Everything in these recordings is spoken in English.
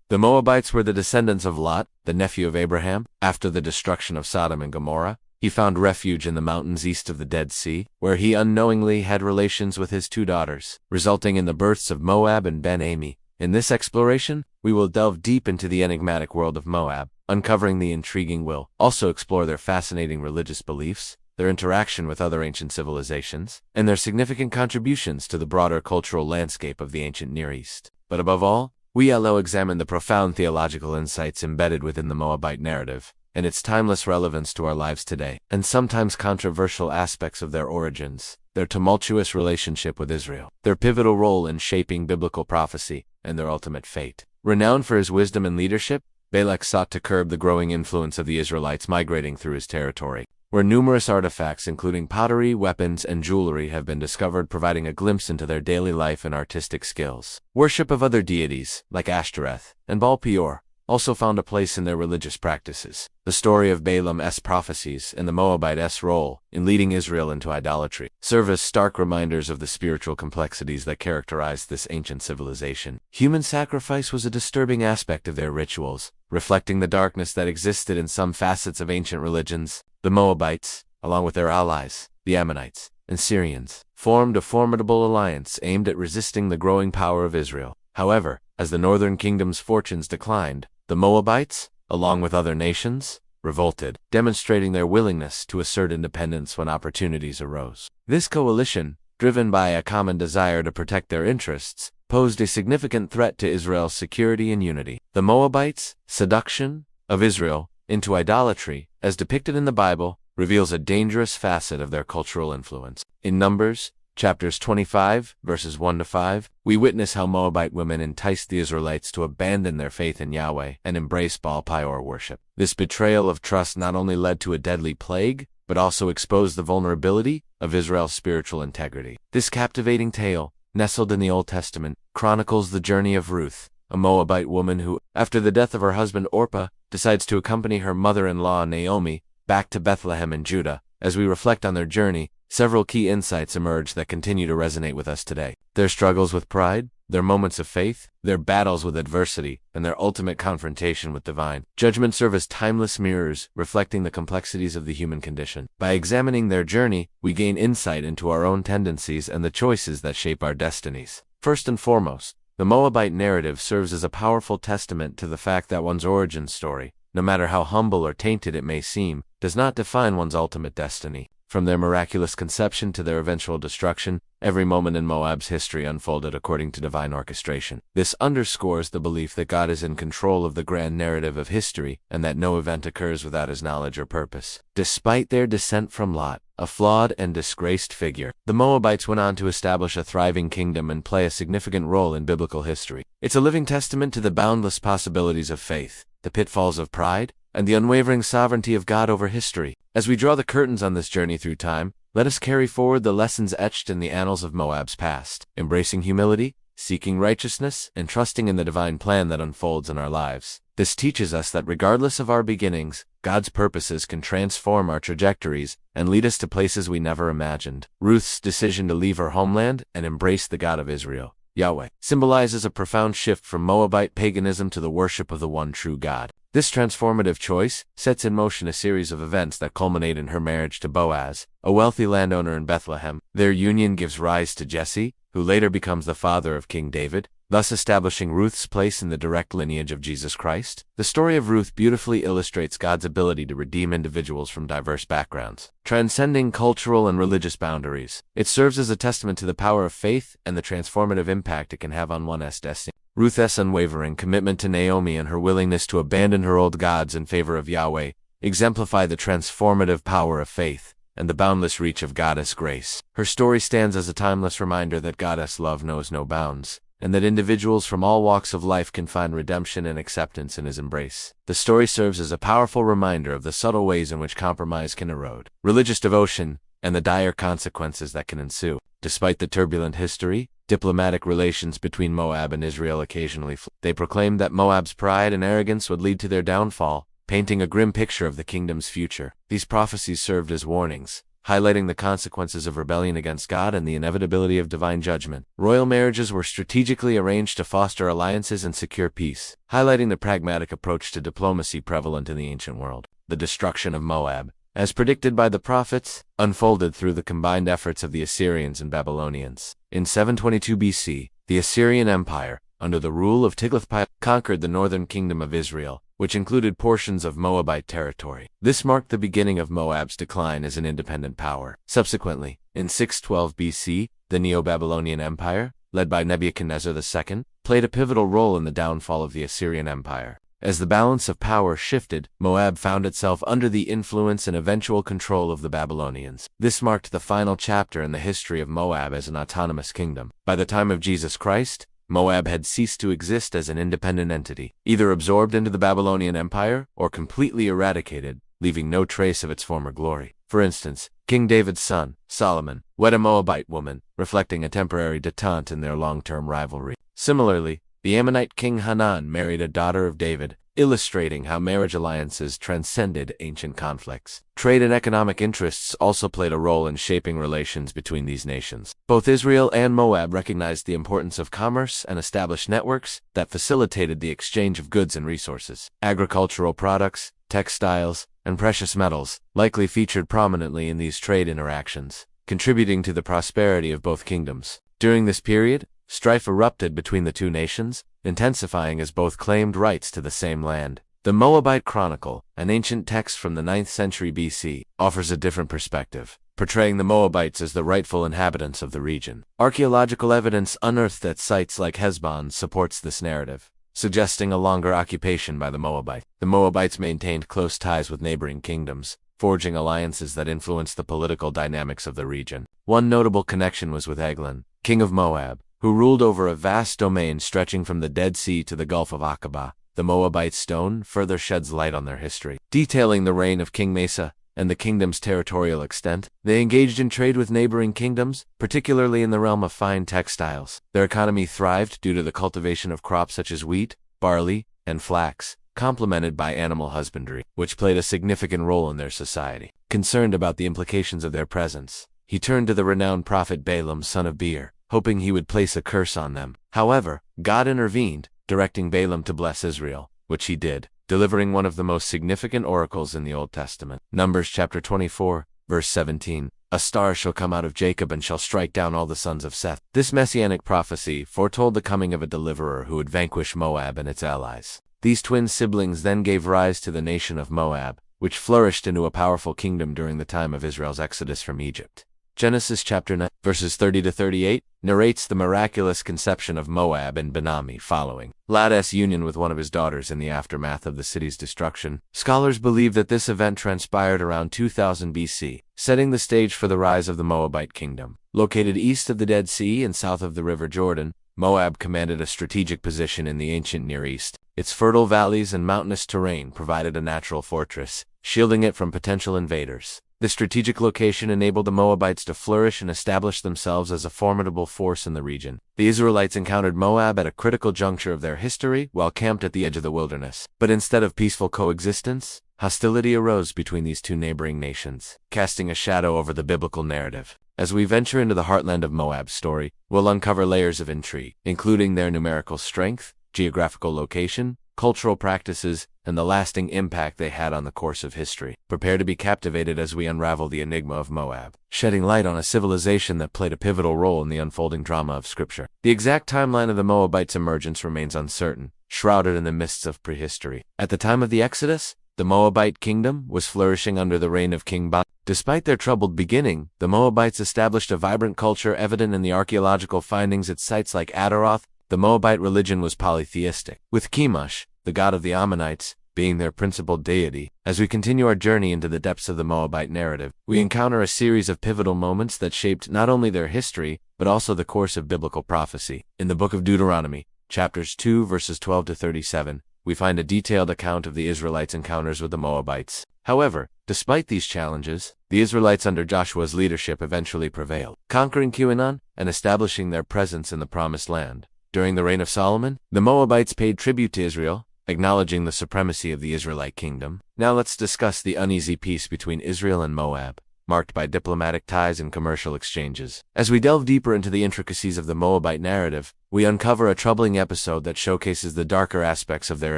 The Moabites were the descendants of Lot, the nephew of Abraham. After the destruction of Sodom and Gomorrah, he found refuge in the mountains east of the Dead Sea, where he unknowingly had relations with his two daughters, resulting in the births of Moab and Ben-Ami. In this exploration, we will delve deep into the enigmatic world of Moab, uncovering the intriguing will also explore their fascinating religious beliefs, their interaction with other ancient civilizations, and their significant contributions to the broader cultural landscape of the ancient Near East. But above all, we'll examine the profound theological insights embedded within the Moabite narrative, and its timeless relevance to our lives today, and sometimes controversial aspects of their origins, their tumultuous relationship with Israel, their pivotal role in shaping biblical prophecy, and their ultimate fate. Renowned for his wisdom and leadership, Balak sought to curb the growing influence of the Israelites migrating through his territory, where numerous artifacts including pottery, weapons, and jewelry have been discovered, providing a glimpse into their daily life and artistic skills. Worship of other deities, like Ashtoreth and Baal Peor, also found a place in their religious practices. The story of Balaam's prophecies and the Moabite's role in leading Israel into idolatry serve as stark reminders of the spiritual complexities that characterized this ancient civilization. Human sacrifice was a disturbing aspect of their rituals, reflecting the darkness that existed in some facets of ancient religions. The Moabites, along with their allies, the Ammonites and Syrians, formed a formidable alliance aimed at resisting the growing power of Israel. However, as the northern kingdom's fortunes declined, the Moabites, along with other nations, revolted, demonstrating their willingness to assert independence when opportunities arose. This coalition, driven by a common desire to protect their interests, posed a significant threat to Israel's security and unity. The Moabites' seduction of Israel into idolatry, as depicted in the Bible, reveals a dangerous facet of their cultural influence. In Numbers, chapters 25, verses 1-5, we witness how Moabite women enticed the Israelites to abandon their faith in Yahweh and embrace Baal Peor worship. This betrayal of trust not only led to a deadly plague, but also exposed the vulnerability of Israel's spiritual integrity. This captivating tale, nestled in the Old Testament, chronicles the journey of Ruth, a Moabite woman who, after the death of her husband Orpah, decides to accompany her mother-in-law Naomi back to Bethlehem in Judah. As we reflect on their journey, several key insights emerge that continue to resonate with us today. Their struggles with pride, their moments of faith, their battles with adversity, and their ultimate confrontation with divine judgment serve as timeless mirrors, reflecting the complexities of the human condition. By examining their journey, we gain insight into our own tendencies and the choices that shape our destinies. First and foremost, the Moabite narrative serves as a powerful testament to the fact that one's origin story, no matter how humble or tainted it may seem, does not define one's ultimate destiny. From their miraculous conception to their eventual destruction, every moment in Moab's history unfolded according to divine orchestration. This underscores the belief that God is in control of the grand narrative of history and that no event occurs without his knowledge or purpose. Despite their descent from Lot, a flawed and disgraced figure, the Moabites went on to establish a thriving kingdom and play a significant role in biblical history. It's a living testament to the boundless possibilities of faith, the pitfalls of pride, and the unwavering sovereignty of God over history. As we draw the curtains on this journey through time, let us carry forward the lessons etched in the annals of Moab's past, embracing humility, seeking righteousness, and trusting in the divine plan that unfolds in our lives. This teaches us that regardless of our beginnings, God's purposes can transform our trajectories and lead us to places we never imagined. Ruth's decision to leave her homeland and embrace the God of Israel, Yahweh, symbolizes a profound shift from Moabite paganism to the worship of the one true God. This transformative choice sets in motion a series of events that culminate in her marriage to Boaz, a wealthy landowner in Bethlehem. Their union gives rise to Jesse, who later becomes the father of King David, thus establishing Ruth's place in the direct lineage of Jesus Christ. The story of Ruth beautifully illustrates God's ability to redeem individuals from diverse backgrounds, transcending cultural and religious boundaries. It serves as a testament to the power of faith and the transformative impact it can have on one's destiny. Ruth's unwavering commitment to Naomi and her willingness to abandon her old gods in favor of Yahweh exemplify the transformative power of faith and the boundless reach of Goddess grace. Her story stands as a timeless reminder that Goddess love knows no bounds, and that individuals from all walks of life can find redemption and acceptance in his embrace. The story serves as a powerful reminder of the subtle ways in which compromise can erode religious devotion and the dire consequences that can ensue. Despite the turbulent history, diplomatic relations between Moab and Israel occasionally they proclaimed that Moab's pride and arrogance would lead to their downfall, painting a grim picture of the kingdom's future. These prophecies served as warnings, highlighting the consequences of rebellion against God and the inevitability of divine judgment. Royal marriages were strategically arranged to foster alliances and secure peace, highlighting the pragmatic approach to diplomacy prevalent in the ancient world. The destruction of Moab, as predicted by the prophets, unfolded through the combined efforts of the Assyrians and Babylonians. In 722 BC, the Assyrian Empire, under the rule of Tiglath-Pileser, conquered the northern kingdom of Israel, which included portions of Moabite territory. This marked the beginning of Moab's decline as an independent power. Subsequently, in 612 BC, the Neo-Babylonian Empire, led by Nebuchadnezzar II, played a pivotal role in the downfall of the Assyrian Empire. As the balance of power shifted, Moab found itself under the influence and eventual control of the Babylonians. This marked the final chapter in the history of Moab as an autonomous kingdom. By the time of Jesus Christ, Moab had ceased to exist as an independent entity, either absorbed into the Babylonian Empire or completely eradicated, leaving no trace of its former glory. For instance, King David's son, Solomon, wed a Moabite woman, reflecting a temporary detente in their long-term rivalry. Similarly, the Ammonite king Hanan married a daughter of David, illustrating how marriage alliances transcended ancient conflicts. Trade and economic interests also played a role in shaping relations between these nations. Both Israel and Moab recognized the importance of commerce and established networks that facilitated the exchange of goods and resources. Agricultural products, textiles, and precious metals likely featured prominently in these trade interactions, contributing to the prosperity of both kingdoms. During this period, strife erupted between the two nations, intensifying as both claimed rights to the same land. The Moabite Chronicle, an ancient text from the 9th century BC, offers a different perspective, portraying the Moabites as the rightful inhabitants of the region. Archaeological evidence unearthed at sites like Heshbon supports this narrative, suggesting a longer occupation by the Moabites. The Moabites maintained close ties with neighboring kingdoms, forging alliances that influenced the political dynamics of the region. One notable connection was with Eglon, king of Moab, who ruled over a vast domain stretching from the Dead Sea to the Gulf of Aqaba. The Moabite stone further sheds light on their history, detailing the reign of King Mesa and the kingdom's territorial extent. They engaged in trade with neighboring kingdoms, particularly in the realm of fine textiles. Their economy thrived due to the cultivation of crops such as wheat, barley, and flax, complemented by animal husbandry, which played a significant role in their society. Concerned about the implications of their presence, he turned to the renowned prophet Balaam, son of Beor, hoping he would place a curse on them. However, God intervened, directing Balaam to bless Israel, which he did, delivering one of the most significant oracles in the Old Testament. Numbers chapter 24, verse 17. A star shall come out of Jacob and shall strike down all the sons of Seth. This messianic prophecy foretold the coming of a deliverer who would vanquish Moab and its allies. These twin siblings then gave rise to the nation of Moab, which flourished into a powerful kingdom during the time of Israel's exodus from Egypt. Genesis chapter 9, verses 30 to 38, narrates the miraculous conception of Moab and Benami following Lad's union with one of his daughters in the aftermath of the city's destruction. Scholars believe that this event transpired around 2000 BC, setting the stage for the rise of the Moabite kingdom. Located east of the Dead Sea and south of the River Jordan, Moab commanded a strategic position in the ancient Near East. Its fertile valleys and mountainous terrain provided a natural fortress, shielding it from potential invaders. The strategic location enabled the Moabites to flourish and establish themselves as a formidable force in the region. The Israelites encountered Moab at a critical juncture of their history while camped at the edge of the wilderness. But instead of peaceful coexistence, hostility arose between these two neighboring nations, casting a shadow over the biblical narrative. As we venture into the heartland of Moab's story, we'll uncover layers of intrigue, including their numerical strength, geographical location, cultural practices, and the lasting impact they had on the course of history. Prepare to be captivated as we unravel the enigma of Moab, shedding light on a civilization that played a pivotal role in the unfolding drama of Scripture. The exact timeline of the Moabites' emergence remains uncertain, shrouded in the mists of prehistory. At the time of the Exodus, the Moabite kingdom was flourishing under the reign of King Balaam. Despite their troubled beginning, the Moabites established a vibrant culture evident in the archaeological findings at sites like Adaroth. The Moabite religion was polytheistic, with Chemosh, the god of the Ammonites, being their principal deity. As we continue our journey into the depths of the Moabite narrative, we encounter a series of pivotal moments that shaped not only their history, but also the course of biblical prophecy. In the book of Deuteronomy, chapters 2 verses 12 to 37, we find a detailed account of the Israelites' encounters with the Moabites. However, despite these challenges, the Israelites under Joshua's leadership eventually prevailed, conquering Canaan and establishing their presence in the Promised Land. During the reign of Solomon, the Moabites paid tribute to Israel, acknowledging the supremacy of the Israelite kingdom. Now let's discuss the uneasy peace between Israel and Moab. marked by diplomatic ties and commercial exchanges. As we delve deeper into the intricacies of the Moabite narrative, we uncover a troubling episode that showcases the darker aspects of their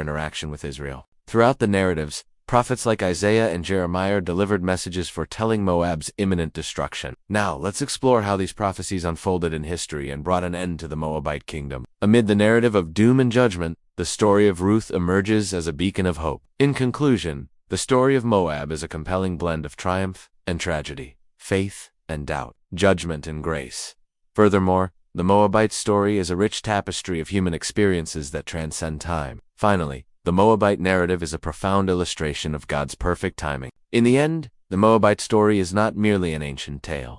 interaction with Israel. Throughout the narratives, prophets like Isaiah and Jeremiah delivered messages foretelling Moab's imminent destruction. Now, let's explore how these prophecies unfolded in history and brought an end to the Moabite kingdom. Amid the narrative of doom and judgment, the story of Ruth emerges as a beacon of hope. In conclusion, the story of Moab is a compelling blend of triumph and tragedy, faith and doubt, judgment and grace. Furthermore, the Moabite story is a rich tapestry of human experiences that transcend time. Finally, the Moabite narrative is a profound illustration of God's perfect timing. In the end, the Moabite story is not merely an ancient tale.